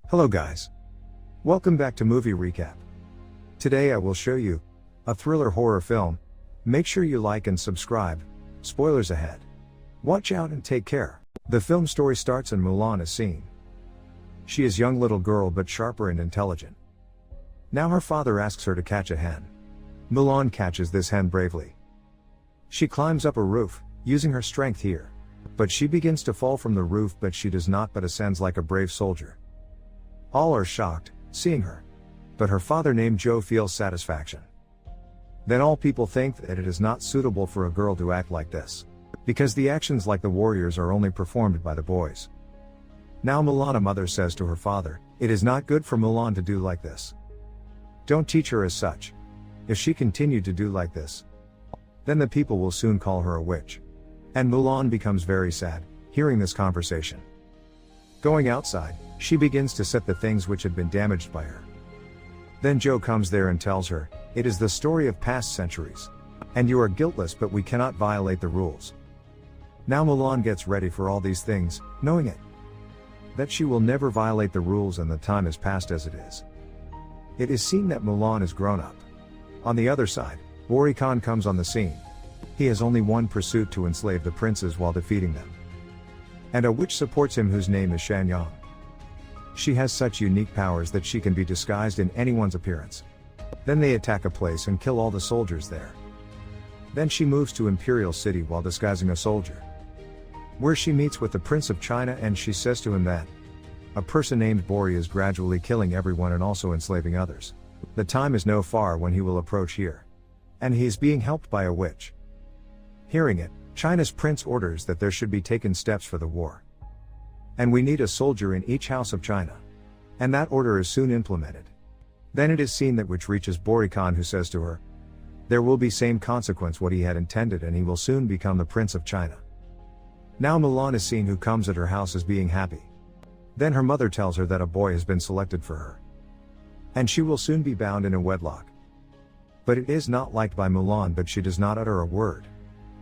Hello guys. Welcome back to Movie Recap. Today I will show you a thriller horror film. Make sure you like and subscribe. Spoilers ahead. Watch out and take care. The film story starts and Mulan is seen. She is a young little girl but sharper and intelligent. Now her father asks her to catch a hen. Mulan catches this hen bravely. She climbs up a roof, using her strength here. But she begins to fall from the roof, but she does not, but ascends like a brave soldier. All are shocked, seeing her. But her father named Joe feels satisfaction. Then all people think that it is not suitable for a girl to act like this. Because the actions like the warriors are only performed by the boys. Now Mulan mother says to her father, it is not good for Mulan to do like this. Don't teach her as such. If she continued to do like this, then the people will soon call her a witch. And Mulan becomes very sad, hearing this conversation. Going outside, she begins to set the things which had been damaged by her. Then Joe comes there and tells her, it is the story of past centuries. And you are guiltless, but we cannot violate the rules. Now Mulan gets ready for all these things, knowing it. That she will never violate the rules and the time is passed as it is. It is seen that Mulan is grown up. On the other side, Bori Khan comes on the scene. He has only one pursuit: to enslave the princes while defeating them. And a witch supports him whose name is Shanyang. She has such unique powers that she can be disguised in anyone's appearance. Then they attack a place and kill all the soldiers there. Then she moves to Imperial City while disguising a soldier. Where she meets with the Prince of China and she says to him that a person named Bori is gradually killing everyone and also enslaving others. The time is no far when he will approach here. And he is being helped by a witch. Hearing it, China's prince orders that there should be taken steps for the war. And we need a soldier in each house of China. And that order is soon implemented. Then it is seen that which reaches Bori Khan, who says to her, there will be same consequence what he had intended, and he will soon become the Prince of China. Now Mulan is seen who comes at her house as being happy. Then her mother tells her that a boy has been selected for her. And she will soon be bound in a wedlock. But it is not liked by Mulan, but she does not utter a word.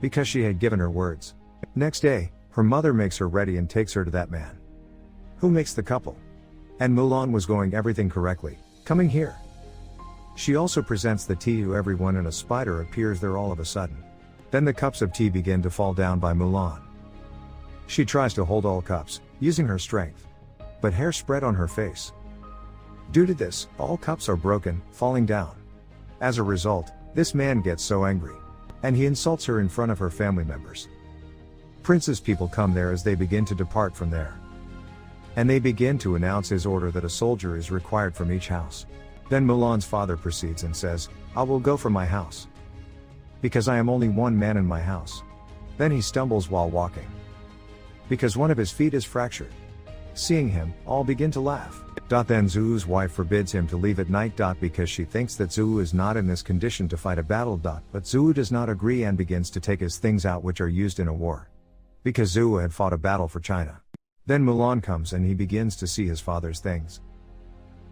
Because she had given her words. Next day, her mother makes her ready and takes her to that man. Who makes the couple. And Mulan was going everything correctly, coming here. She also presents the tea to everyone and a spider appears there all of a sudden. Then the cups of tea begin to fall down by Mulan. She tries to hold all cups, using her strength. But hair spread on her face. Due to this, all cups are broken, falling down. As a result, this man gets so angry. And he insults her in front of her family members. Prince's people come there as they begin to depart from there. And they begin to announce his order that a soldier is required from each house. Then Mulan's father proceeds and says, I will go from my house. Because I am only one man in my house. Then he stumbles while walking. Because one of his feet is fractured. Seeing him, all begin to laugh. Then Zhu's wife forbids him to leave at night. Because she thinks that Zhu is not in this condition to fight a battle. But Zhu does not agree and begins to take his things out which are used in a war. Because Zhu had fought a battle for China. Then Mulan comes and he begins to see his father's things.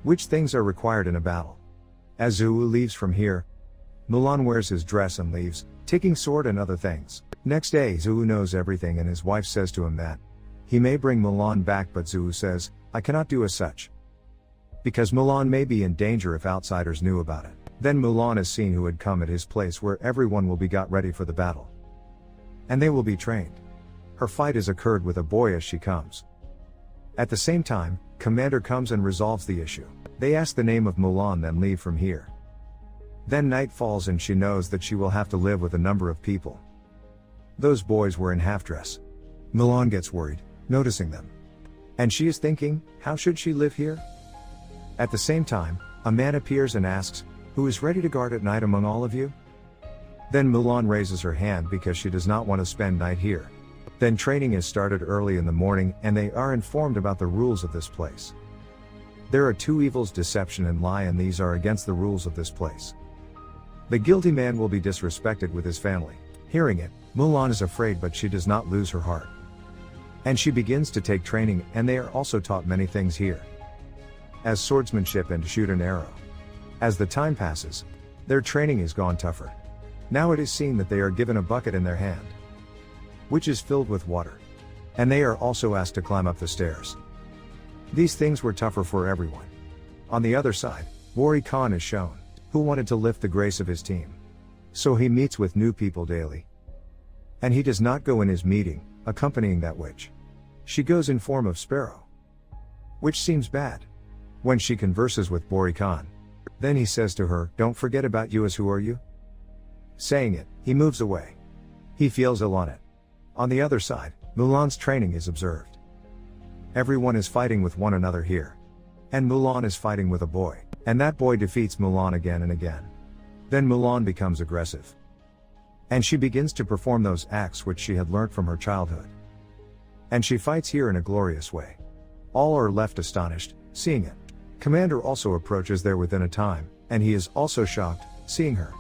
Which things are required in a battle. As Zhu leaves from here, Mulan wears his dress and leaves, taking sword and other things. Next day Zhu knows everything and his wife says to him that he may bring Mulan back, but Zhu says, I cannot do as such. Because Mulan may be in danger if outsiders knew about it. Then Mulan is seen who had come at his place where everyone will be got ready for the battle. And they will be trained. Her fight is occurred with a boy as she comes. At the same time, Commander comes and resolves the issue. They ask the name of Mulan then leave from here. Then night falls and she knows that she will have to live with a number of people. Those boys were in half-dress. Mulan gets worried, noticing them. And she is thinking, how should she live here? At the same time, a man appears and asks, who is ready to guard at night among all of you? Then Mulan raises her hand because she does not want to spend night here. Then training is started early in the morning and they are informed about the rules of this place. There are two evils: deception and lie, and these are against the rules of this place. The guilty man will be disrespected with his family. Hearing it, Mulan is afraid, but she does not lose her heart. And she begins to take training, and they are also taught many things here. As swordsmanship and to shoot an arrow. As the time passes, their training is gone tougher. Now it is seen that they are given a bucket in their hand, which is filled with water. And they are also asked to climb up the stairs. These things were tougher for everyone. On the other side, Bori Khan is shown, who wanted to lift the grace of his team. So he meets with new people daily. And he does not go in his meeting, accompanying that witch. She goes in form of sparrow. Which seems bad. When she converses with Bori Khan, then he says to her, "Don't forget about you as who are you?" Saying it, he moves away. He feels ill on it. On the other side, Mulan's training is observed. Everyone is fighting with one another here. And Mulan is fighting with a boy, and that boy defeats Mulan again and again. Then Mulan becomes aggressive. And she begins to perform those acts which she had learnt from her childhood. And she fights here in a glorious way. All are left astonished, seeing it. Commander also approaches there within a time, and he is also shocked, seeing her.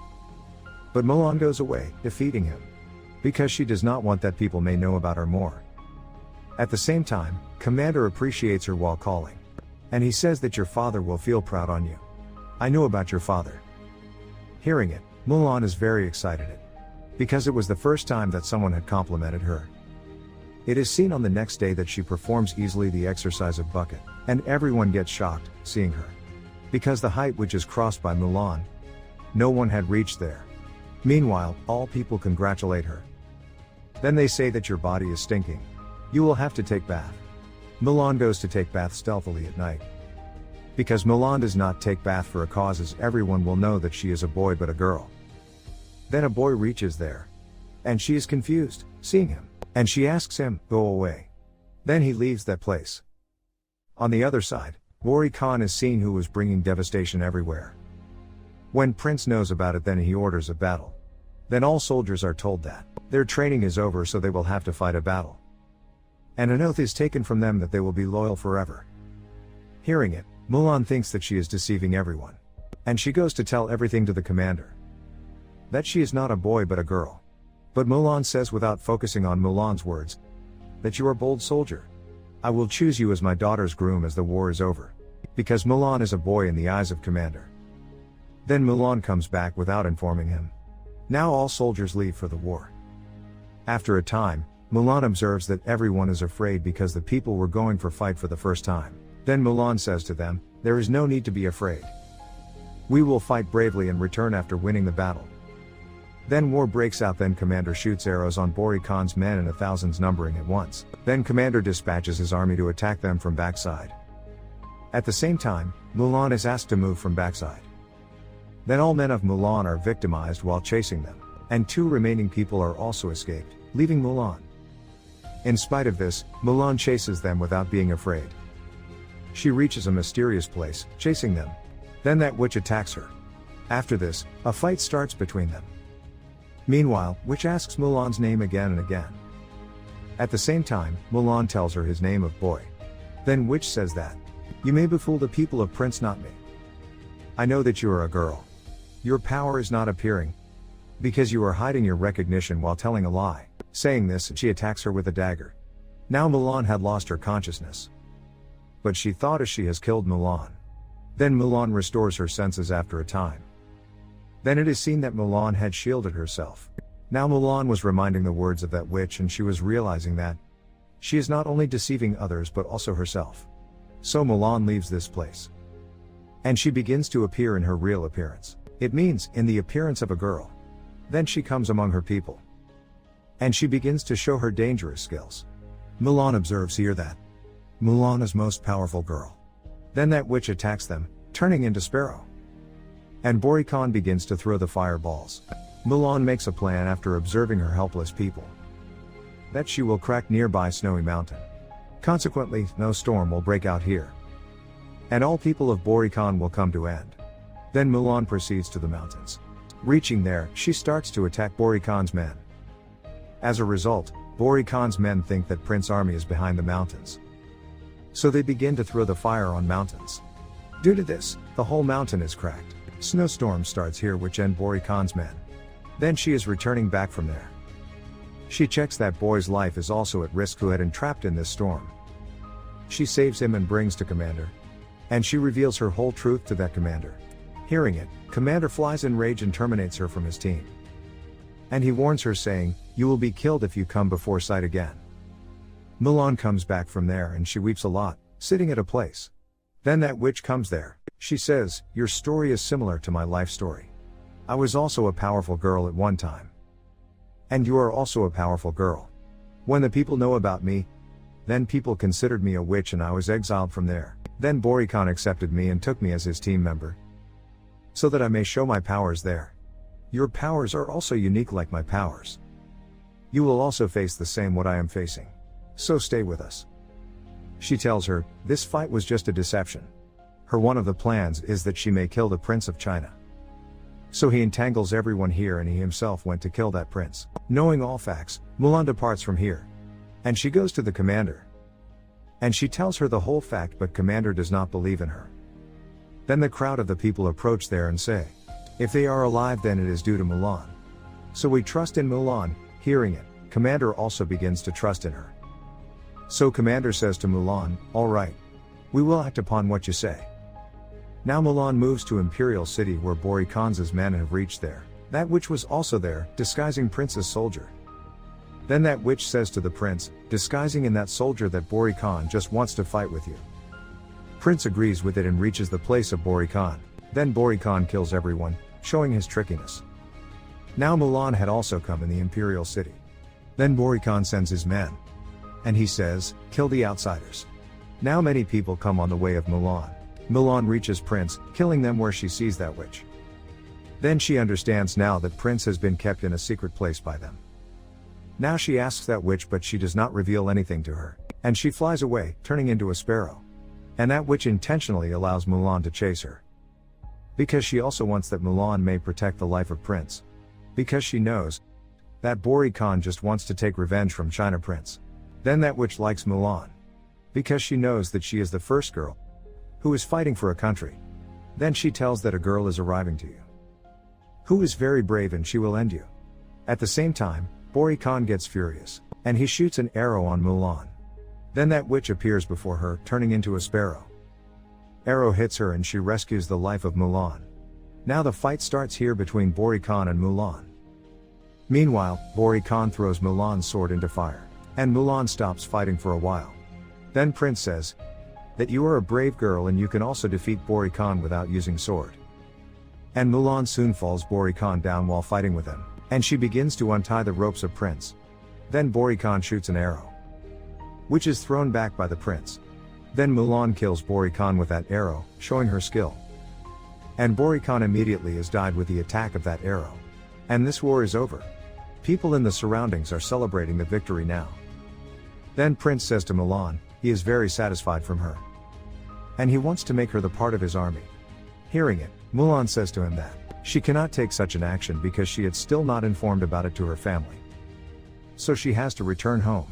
But Mulan goes away, defeating him. Because she does not want that people may know about her more. At the same time, Commander appreciates her while calling. And he says that your father will feel proud on you. I know about your father. Hearing it, Mulan is very excited. Because it was the first time that someone had complimented her. It is seen on the next day that she performs easily the exercise of bucket, and everyone gets shocked, seeing her. Because the height which is crossed by Mulan, no one had reached there. Meanwhile, all people congratulate her. Then they say that your body is stinking. You will have to take bath. Mulan goes to take bath stealthily at night. Because Mulan does not take bath for a cause, as everyone will know that she is a boy but a girl. Then a boy reaches there. And she is confused, seeing him. And she asks him, "Go away." Then he leaves that place. On the other side, Bori Khan is seen, who was bringing devastation everywhere. When Prince knows about it, then he orders a battle. Then all soldiers are told that their training is over, so they will have to fight a battle. And an oath is taken from them that they will be loyal forever. Hearing it, Mulan thinks that she is deceiving everyone. And she goes to tell everything to the commander. That she is not a boy but a girl. But Mulan says, without focusing on Mulan's words, that you are a bold soldier. I will choose you as my daughter's groom as the war is over. Because Mulan is a boy in the eyes of commander. Then Mulan comes back without informing him. Now all soldiers leave for the war. After a time, Mulan observes that everyone is afraid because the people were going for fight for the first time. Then Mulan says to them, "There is no need to be afraid. We will fight bravely and return after winning the battle." Then war breaks out. Then commander shoots arrows on Bori Khan's men in thousands numbering at once. Then commander dispatches his army to attack them from backside. At the same time, Mulan is asked to move from backside. Then all men of Mulan are victimized while chasing them, and 2 remaining people are also escaped, leaving Mulan. In spite of this, Mulan chases them without being afraid. She reaches a mysterious place, chasing them. Then that witch attacks her. After this, a fight starts between them. Meanwhile, Witch asks Mulan's name again and again. At the same time, Mulan tells her his name of boy. Then Witch says that, "You may befool the people of Prince, not me. I know that you are a girl. Your power is not appearing. Because you are hiding your recognition while telling a lie." Saying this, she attacks her with a dagger. Now Mulan had lost her consciousness. But she thought as she has killed Mulan. Then Mulan restores her senses after a time. Then it is seen that Mulan had shielded herself. Now Mulan was reminding the words of that witch, and she was realizing that she is not only deceiving others but also herself. So Mulan leaves this place. And she begins to appear in her real appearance. It means, in the appearance of a girl. Then she comes among her people. And she begins to show her dangerous skills. Mulan observes here that Mulan is most powerful girl. Then that witch attacks them, turning into Sparrow. And Bori Khan begins to throw the fireballs. Mulan makes a plan after observing her helpless people. That she will crack nearby snowy mountain. Consequently, no storm will break out here. And all people of Bori Khan will come to end. Then Mulan proceeds to the mountains. Reaching there, she starts to attack Bori Khan's men. As a result, Bori Khan's men think that Prince's army is behind the mountains. So they begin to throw the fire on mountains. Due to this, the whole mountain is cracked. Snowstorm starts here which end Bori Khan's men. Then she is returning back from there. She checks that boy's life is also at risk who had entrapped in this storm. She saves him and brings to commander. And she reveals her whole truth to that commander. Hearing it, commander flies in rage and terminates her from his team. And he warns her saying, "You will be killed if you come before sight again." Mulan comes back from there and she weeps a lot, sitting at a place. Then that witch comes there. She says, "Your story is similar to my life story. I was also a powerful girl at one time. And you are also a powerful girl. When the people know about me, then people considered me a witch and I was exiled from there. Then Borikhan accepted me and took me as his team member, so that I may show my powers there. Your powers are also unique like my powers. You will also face the same what I am facing. So stay with us." She tells her, this fight was just a deception. Her one of the plans is that she may kill the Prince of China. So he entangles everyone here and he himself went to kill that prince. Knowing all facts, Mulan departs from here. And she goes to the commander. And she tells her the whole fact, but commander does not believe in her. Then the crowd of the people approach there and say, if they are alive then it is due to Mulan. So we trust in Mulan. Hearing it, commander also begins to trust in her. So commander says to Mulan, alright. We will act upon what you say. Now Mulan moves to Imperial City where Borikhan's men have reached there. That witch was also there, disguising Prince's soldier. Then that witch says to the prince, disguising in that soldier, that Borikhan just wants to fight with you. Prince agrees with it and reaches the place of Borikhan. Then Borikhan kills everyone, showing his trickiness. Now Mulan had also come in the Imperial City. Then Borikhan sends his men. And he says, kill the outsiders. Now many people come on the way of Mulan. Mulan reaches Prince, killing them where she sees that witch. Then she understands now that Prince has been kept in a secret place by them. Now she asks that witch, but she does not reveal anything to her. And she flies away, turning into a sparrow. And that witch intentionally allows Mulan to chase her. Because she also wants that Mulan may protect the life of Prince. Because she knows that Borikhan just wants to take revenge from China Prince. Then that witch likes Mulan. Because she knows that she is the first girl who is fighting for a country. Then she tells that a girl is arriving to you, who is very brave and she will end you. At the same time, Borikhan gets furious, and he shoots an arrow on Mulan. Then that witch appears before her, turning into a sparrow. Arrow hits her and she rescues the life of Mulan. Now the fight starts here between Borikhan and Mulan. Meanwhile, Borikhan throws Mulan's sword into fire, and Mulan stops fighting for a while. Then Prince says that you are a brave girl and you can also defeat Borikhan without using sword. And Mulan soon falls Borikhan down while fighting with him, and she begins to untie the ropes of Prince. Then Borikhan shoots an arrow, which is thrown back by the prince. Then Mulan kills Borikhan with that arrow, showing her skill. And Borikhan immediately is died with the attack of that arrow. And this war is over. People in the surroundings are celebrating the victory now. Then Prince says to Mulan, he is very satisfied from her. And he wants to make her the part of his army. Hearing it, Mulan says to him that she cannot take such an action because she had still not informed about it to her family. So she has to return home.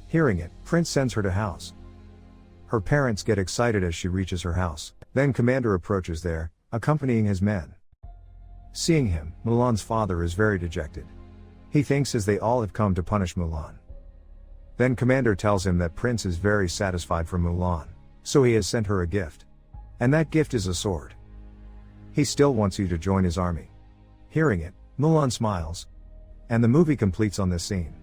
Hearing it, Prince sends her to house. Her parents get excited as she reaches her house. Then Commander approaches there, accompanying his men. Seeing him, Mulan's father is very dejected. He thinks as they all have come to punish Mulan. Then Commander tells him that Prince is very satisfied for Mulan, so he has sent her a gift. And that gift is a sword. He still wants you to join his army. Hearing it, Mulan smiles. And the movie completes on this scene.